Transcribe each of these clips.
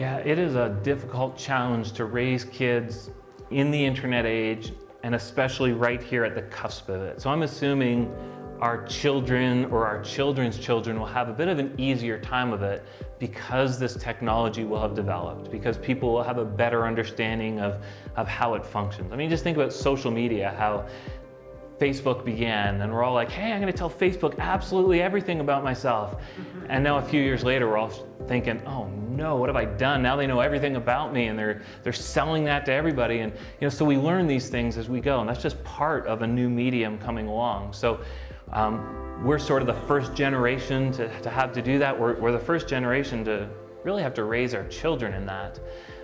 Yeah, it is a difficult challenge to raise kids in the internet age, and especially right here at the cusp of it. So I'm assuming our children or our children's children will have a bit of an easier time of it because this technology will have developed, because people will have a better understanding of how it functions. I mean, just think about social media, how Facebook began, and we're all like, hey, I'm gonna tell Facebook absolutely everything about myself. And now a few years later, we're all thinking, oh no, what have I done? Now they know everything about me, and they're selling that to everybody. And so we learn these things as we go, and that's just part of a new medium coming along. So we're sort of the first generation to have to do that. We're the first generation to really have to raise our children in that.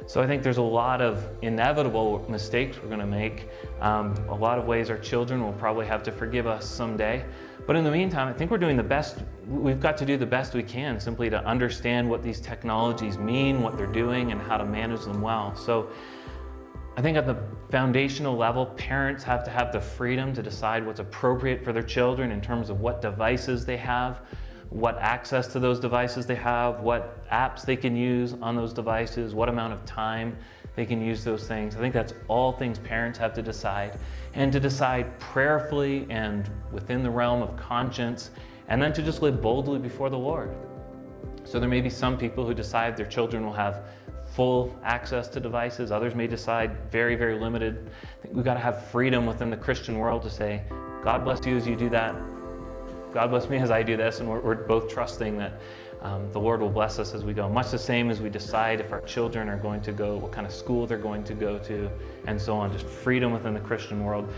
So I think there's a lot of inevitable mistakes we're going to make. A lot of ways our children will probably have to forgive us someday. But in the meantime, I think we're doing the best. We've got to do the best we can simply to understand what these technologies mean, what they're doing, and how to manage them well. So I think at the foundational level, parents have to have the freedom to decide what's appropriate for their children in terms of what devices they have, what access to those devices they have, what apps they can use on those devices, what amount of time they can use those things. I think that's all things parents have to decide, and to decide prayerfully and within the realm of conscience, and then to just live boldly before the Lord. So there may be some people who decide their children will have full access to devices. Others may decide very, very limited. I think we've got to have freedom within the Christian world to say, God bless you as you do that. God bless me as I do this, and we're both trusting that the Lord will bless us as we go. Much the same as we decide if our children are going to go, what kind of school they're going to go to, and so on. Just freedom within the Christian world.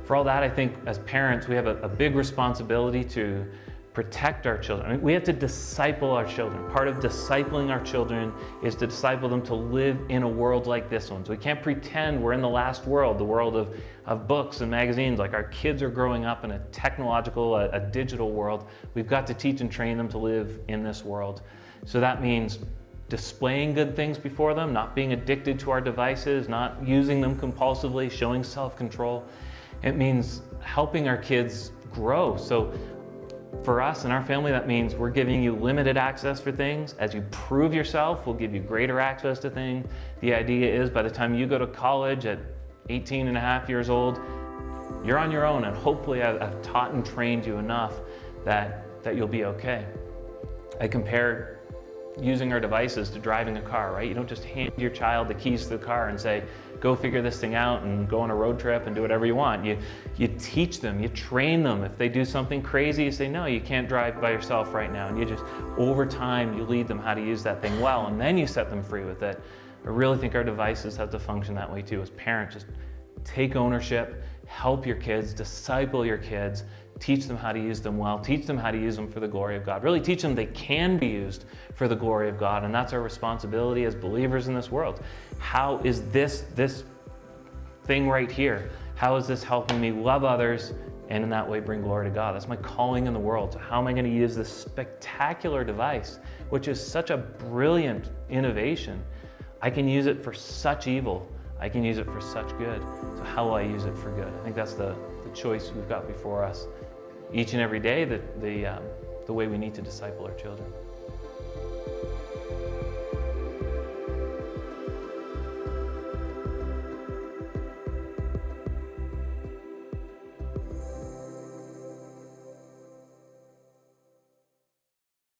For all that, I think as parents, we have a big responsibility to protect our children. I mean, we have to disciple our children. Part of discipling our children is to disciple them to live in a world like this one. So we can't pretend we're in the last world, the world of books and magazines. Like, our kids are growing up in a technological, a digital world. We've got to teach and train them to live in this world. So that means displaying good things before them, not being addicted to our devices, not using them compulsively, showing self-control. It means helping our kids grow. So for us and our family, that means we're giving you limited access for things. As you prove yourself, we'll give you greater access to things. The idea is by the time you go to college at 18 and a half years old, you're on your own, and hopefully I've taught and trained you enough that you'll be okay. I compare using our devices to driving a car, right? You don't just hand your child the keys to the car and say, go figure this thing out and go on a road trip and do whatever you want. You teach them, you train them. If they do something crazy, you say, no, you can't drive by yourself right now. And you just, over time, you lead them how to use that thing well, and then you set them free with it. I really think our devices have to function that way too. As parents, just take ownership, help your kids, disciple your kids, teach them how to use them well, teach them how to use them for the glory of God. Really teach them they can be used for the glory of God, and that's our responsibility as believers in this world. How is this thing right here, how is this helping me love others and in that way bring glory to God? That's my calling in the world. So how am I going to use this spectacular device, which is such a brilliant innovation? I can use it for such evil. I can use it for such good. So how will I use it for good? I think that's the choice we've got before us each and every day, the way we need to disciple our children.